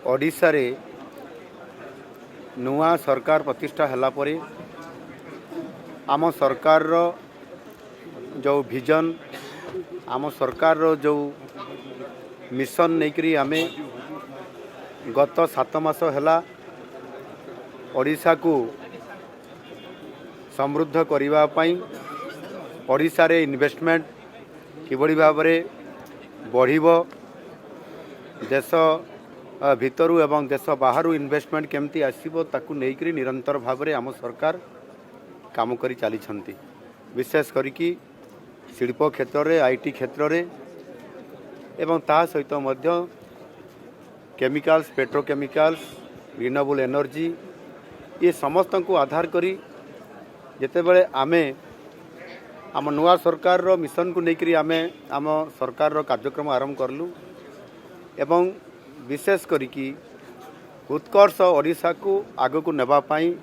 ओडिशा रे नुआ सरकार प्रतिष्ठा हला परे आम सरकार रो जो विजन आम सरकार रो जो मिशन नहीं आमे गत 7 मास हला ओडिशा को समृद्ध करिवा पई ओडिशा रे इन्वेस्टमेंट किबड़ी भाव में बढ़िबो देश भितरु एवं देश बाहरु इन्वेस्टमेंट केमती आसीबो ताकू नेइकरी निरंतर भाव में आम सरकार काम करी चली छंती। विशेष करिकी शिल्प क्षेत्र में आईटी क्षेत्र में एवं ता सहित मध्य केमिकल्स पेट्रोकेमिकल्स रिन्यूएबल एनर्जी ये समस्त को आधार करी जेते बेले आमे आम नुआ सरकार रो मिशन को लेकर आमे आम सरकार रो कार्यक्रम आरंभ करलु एवं विशेष करिकी उत्कर्ष ओडिशा को आग को नेबा पाई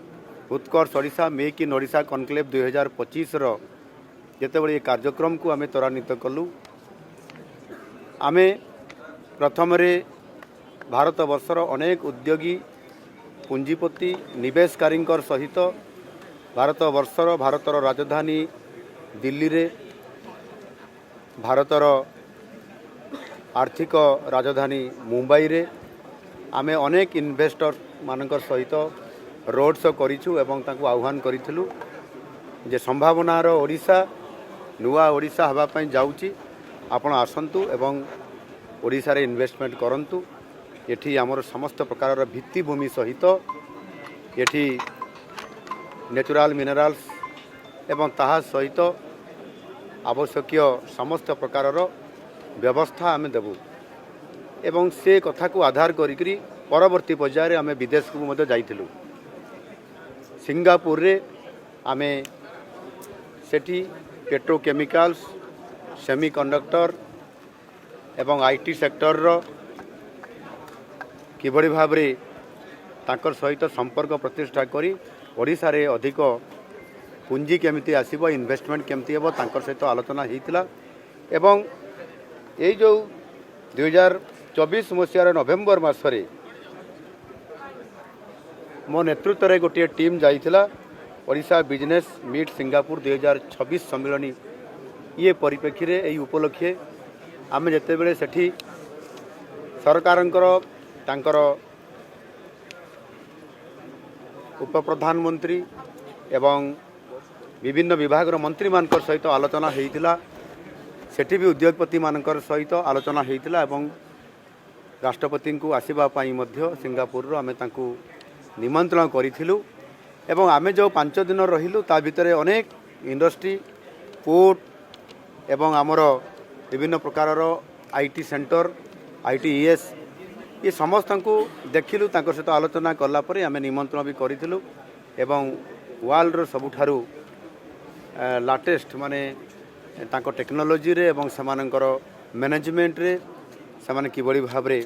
Utkarsh Odisha make in Odisha conclave 2025 रो जेते बेले कार्यक्रम को आमे त्वरान्वित कलु। आमे प्रथम रे भारत वर्षर अनेक उद्योगी पुंजीपति निवेशकारी सहित भारतर राजधानी दिल्ली रे भारतर आर्थिक राजधानी मुंबई रे आमे अनेक इन्वेस्टर मानकर सहित रोड शो करिछु एवं तांको आह्वान करिथिलु जे संभावनार ओडिशा नुआ ओडिशा हवा पई जाउची आपण आसंतु एवं ओडिशा रे इन्वेस्टमेंट करंतु। एठी हमर समस्त प्रकार भित्तिभूमि सहित एठी नेचुरल मिनरल्स एवं ताहा सहित आवश्यक समस्त प्रकार व्यवस्था आमे देबु एवं से कथा को आधार करी परवर्ती पर्यायर आमे विदेश को मध्य जाइथिलु। सिंगापुर रे आमे सेठी पेट्रोकेमिकल्स सेमीकंडक्टर एवं आईटी सेक्टर रो किबड़ी भाव रे तांकर सहित संपर्क प्रतिष्ठा करी ओडिशा रे अधिक पुंजी केमिति आसीबो इन्वेस्टमेंट केमिति हेबो तांकर सहित आलोचना हेतिला एवं ए जो 2024 मसीहार नवेम्बर मासरे मो नेतृत्व रे गोटे टीम जाइथिला ओडिशा बिजनेस मीट सिंगापुर 2026 सम्मेलनी ये परिप्रेक्षी रे एई उपलक्षे आमे जेते बेले सेठी सरकारंकर तांकर उप प्रधानमंत्री एवं विभिन्न विभाग मंत्री मानकर सहित आलोचना हेतिला सेठी भी उद्योगपति मानकर सहित आलोचना हेतिला एवं राष्ट्रपति को आसीबा पाई मध्य सिंगापुर रो आमे तांकू निमंत्रण करिथिलु एवं आमे जो 5 दिन रहिलु ता भितरे अनेक इंडस्ट्री पोर्ट एवं आमर विभिन्न प्रकार आईटी सेंटर आईटीईएस ये समस्त को देखिलु तांकर सहित आलोचना कला परे आमे निमंत्रण भी करिथिलु एवं वर्ल्ड रो सबुठारु लाटेस्ट माने तांको टेक्नोलोजी रे एवं समानकर मैनेजमेंट रे समान किबड़ी भाव रे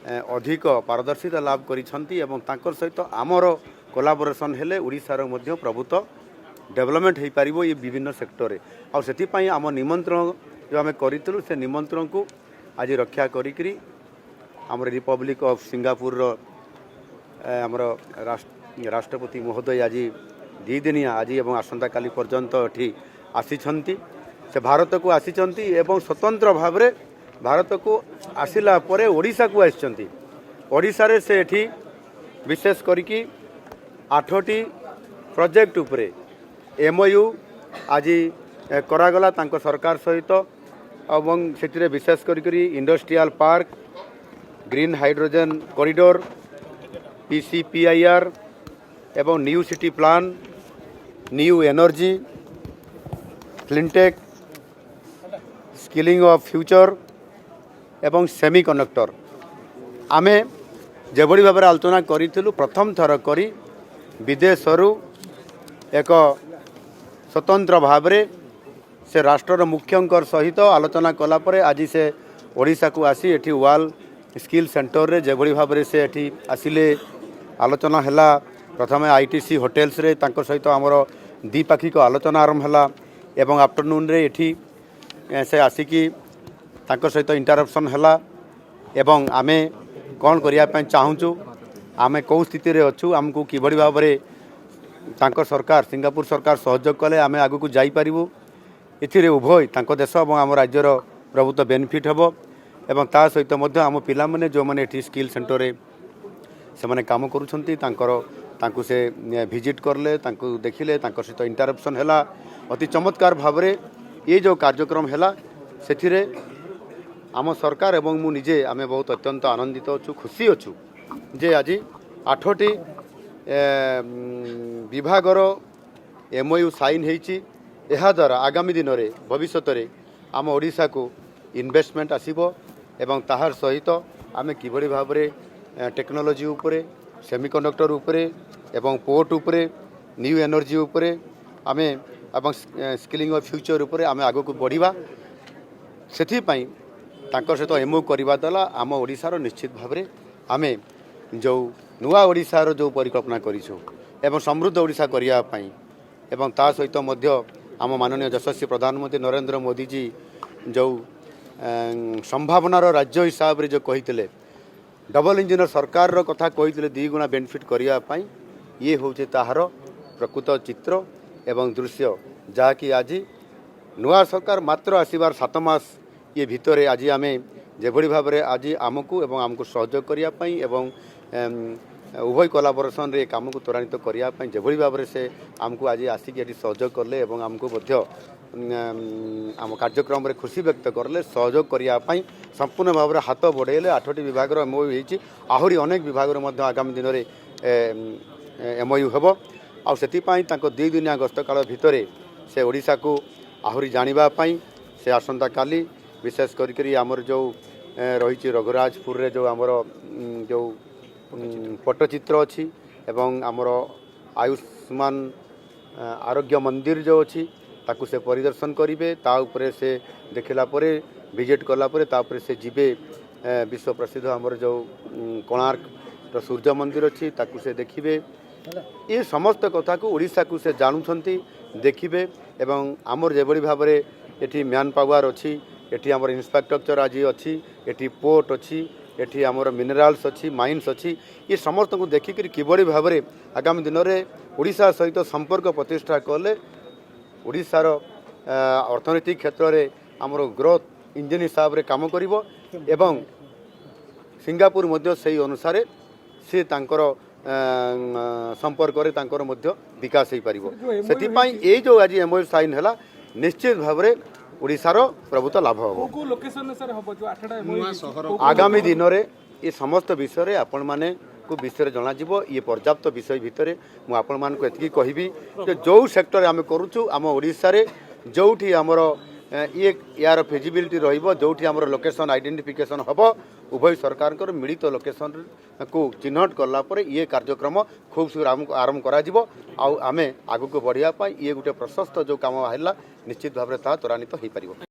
अधिक पारदर्शिता लाभ करिसंती एवं तांकर सहित आमर कोलाबोरेशन हेले ओडिसा रो मध्य प्रभुत्व डेवलपमेंट हे पारिबो ये विभिन्न सेक्टर रे आ सेति पई आम निमंत्रण जो आमे करितलु से निमंत्रण को आज रक्षा करिकरी आमर रिपब्लिक ऑफ सिंगापुर रो आमर राष्ट्रपति महोदय आज 2 दिनिया आज एवं आसंता काली पर्यंत एठी आसीछंती से भारत को आसीछंती एवं स्वतंत्र भाव में भारत को आसिला परे ओडिशा को आसीछंती। ओडिशा रे से एठी विशेष करिकी 8टी प्रोजेक्ट उपरे एमओयू आज करागला तांको सरकार सहित एवं सेतिरे विशेष करिकरी industrial park green hydrogen corridor PCPIR एवं new city plan new energy cleantech skilling of future एवं सेमीकंडक्टर आमे जेबड़ी भाव आलोचना करिथिलु प्रथम थर करी विदेशरू एक स्वतंत्र भाव से राष्ट्र मुख्यंकर सहित आलोचना कला परे आज से ओडिशा को आसी एठी वर्ल्ड स्किल सेंटर रे जेबड़ी भाव से एठी आसिले आलोचना हैला प्रथम आईटीसी होटेल्स रे तांको सहित आमर द्विपाक्षिक आलोचना आरंभ हैला एवं आफ्टरनून रे एठी से आसिकी तांको सहित इंटरप्शन हैला एवं आमे कौन करने चाहूँ आम कौ स्थित अच्छु आमको किभली भाव में तांकर सरकार सिंगापुर सरकार सहयोग कले आम आग को जापरू ए उभय तांक देश और आम राज्यर प्रभुत्व बेनिफिट हम एवं ता सहित आम पिला माने जो माने एठी स्किल सेंटर रे से माने काम करूछंती तांको से विजिट करले तांको देखिले तांकर सहित इंटरैक्शन हैला अति चमत्कार भाव में ये जो कार्यक्रम हैला सेथिरे आम सरकार एवं मु निजे आम बहुत अत्यंत आनंदित अच्छु खुशी अच्छु जे आज 8टी विभागर MOU साइन होईची एहा द्वारा आगामी दिन में भविष्य में आम ओडिशा को इन्वेस्टमेंट आसीबो एवं ताहार सहित आम किभली भाव में टेक्नोलोजी उपरे सेमिकंडक्टर उपरे एवं पोर्ट उपरे न्यू एनर्जी उपरे आम एवं स्किलिंग ऑफ फ्यूचर उपरे आम आग को बढ़िबा सेथिपाई तांकर सहित MOU करवा द्वारा आम ओडिशार निश्चित भाव में आम जो नुआ ओडिशार जो परिकल्पना करिछु एवं समृद्ध ओडिशा करिया पई एवं ता सहित मध्य आम माननीय यशस्वी प्रधानमंत्री नरेंद्र मोदी जी जो संभावनार राज्य हिसाब रे जो कहितले डबल इंजिन सरकार कथा कहितले 2 गुणा बेनिफिट करिया पई ये होचे ताहार प्रकृत चित्र एवं दृश्य जहाँकि आज नुआ सरकार मात्र आसबार 7 मास ये भितर आज आम जेभली भाव में आज आमको एवं आमको सहयोग करने एवं उभय कोलाबोरेशन रे काम को त्वरान्वित करने जेभली भाव में से आमको आज आसिक ये सहयोग करले एवं आमको मध्य आम कार्यक्रम रे खुशी व्यक्त करले सहयोग करने संपूर्ण भाव में हाथ बढ़ेले 8टी विभाग MOU होईची आहुरी अनेक विभाग आगामी दिन में MOU हेबो आ सेतिपाई तांको 2 दिनिया गस्त काल भितर से ओडिशा को आहुरी जानिबा पाई से आसंता काली विशेष करी आमर जो रही रघुराजपुर रे जो आमर जो पट्टचित्र अच्छी एवं आमर आयुष्मान आरोग्य मंदिर जो अच्छी ताकू से परिदर्शन करेंगे ता उपरे से देखला परे विजिट कला परे ता उपरे से जीवे विश्व प्रसिद्ध आमर जो कोणार्क सूर्य मंदिर अच्छी ताकू से देखिए ये समस्त कथा को ओडिशा को से जानुछंती देखिए एवं आमर जेभली भाव में एठी मैन पावर अच्छी एठी आमर इंफ्रास्ट्रक्चर आज अच्छी एठी पोर्ट अच्छी एठी आमर मिनराल्स अच्छी माइन्स अच्छी ये समस्त को देखिक किभली भाव में आगामी दिन में ओडिशा सहित संपर्क प्रतिष्ठा कले ओडिशार अर्थनैतिक क्षेत्र में आमर ग्रोथ इंजिन हिसाब से काम करिवो एवं सिंगापुर मध्य सही अनुसार से तांकर संपर्क रे तांकर मध्य विकास हो पारिबो सेतिपाई ए जो आज MOU साइन हैला निश्चित भाव में ओडिशार प्रभुत्व लाभ हो आगामी दिन में ये समस्त विषय आपण माने को विषय जना ये पर्याप्त विषय भितर मु आपण मान को एतकी कहबी जो सेक्टर आम करूछु आम ओडिशा रे जोठी आमर ये यार फिजिबिलिटी रहिबो जोठी आमर लोकेशन आइडेंटिफिकेशन हबो उभय सरकार मिलित लोकेशन को चिन्हट कला परे ये कार्यक्रम खूब शीघ्र आरंभ करा जिवो आउ आमे आगु को बढ़िया पाई ये गोटे प्रशस्त जो काम हैला निश्चित भाव में ता त्वरान्वित हो पारिबो।